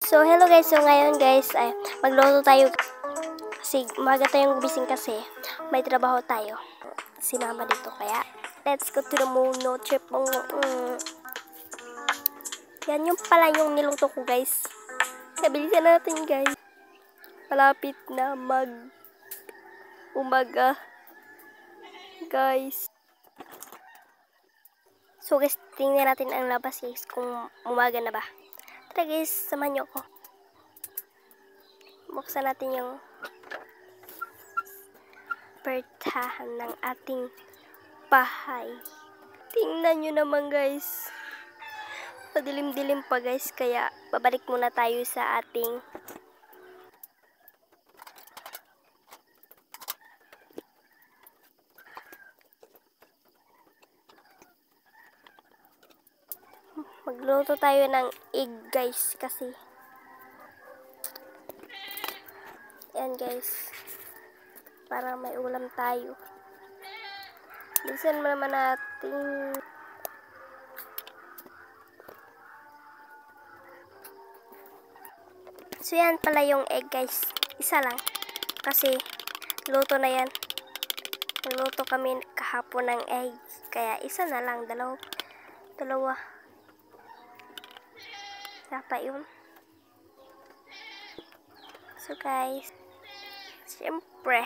So, hello guys. So, ngayon guys, ay magluto tayo. Kasi, umaga tayong gumising kasi may trabaho tayo. Si mama dito. Kaya, let's go to the moon. No trip. Yan yung pala yung niluto ko guys. Kabilisan natin guys. Malapit na umaga. Guys. So guys, tingnan natin ang labas guys kung umaga na ba. Tara guys, samahan niyo ako. Buksan natin yung pertahan ng ating bahay. Tingnan nyo naman guys. Padilim-dilim pa guys, kaya babalik muna tayo sa ating magluto tayo ng egg guys kasi yan guys, para may ulam tayo. Bilisan mo naman natin. So yan pala yung egg guys, isa lang kasi luto na yan. Nagluto kami kahapon ng egg, kaya isa na lang, dalawa dapat yun. So guys, siyempre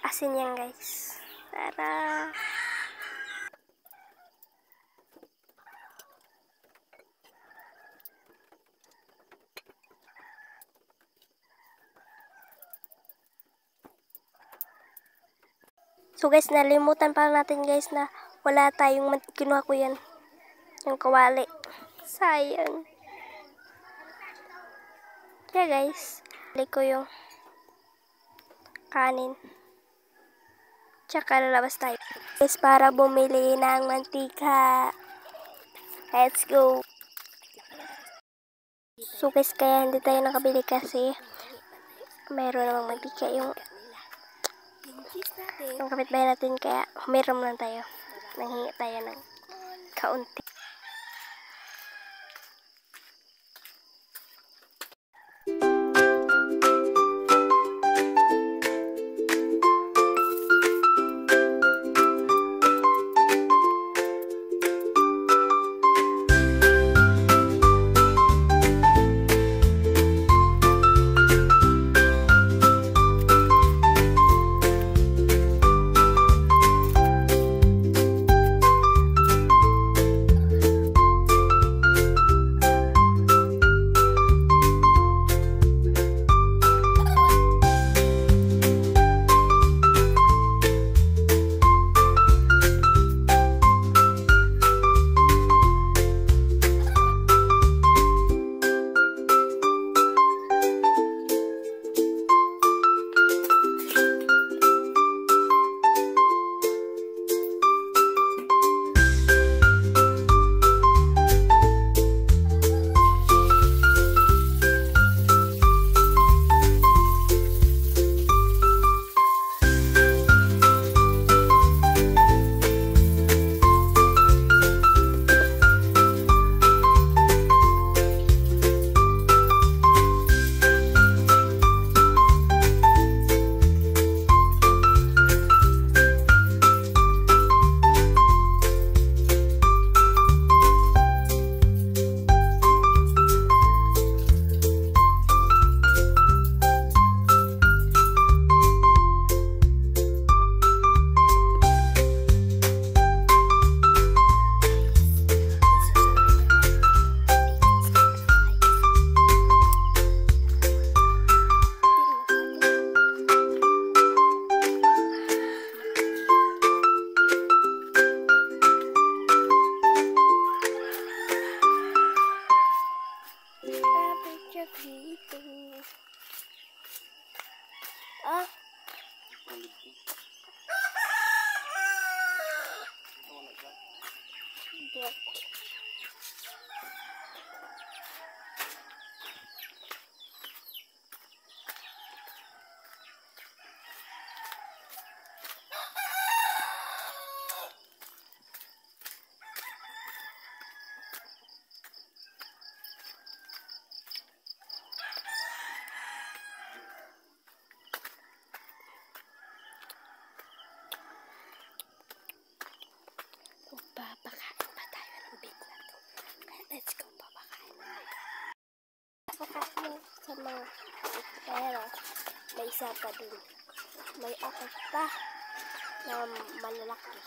asin yan guys. Tara. So guys, nalimutan pa natin guys na wala tayong kinuha ko yan. Yung kawali. Sayang. Kaya guys, balik ko yung kanin. Tsaka lalabas tayo. Guys, para bumili ng mantika. Let's go. So guys, kaya hindi tayo nakabili kasi mayroon namang mantika yung kapitbahay natin, kaya humiram lang tayo. Nanghingi tayo ng kaunti. sa mga pero may isa pa dun. May apat pa na malalaki.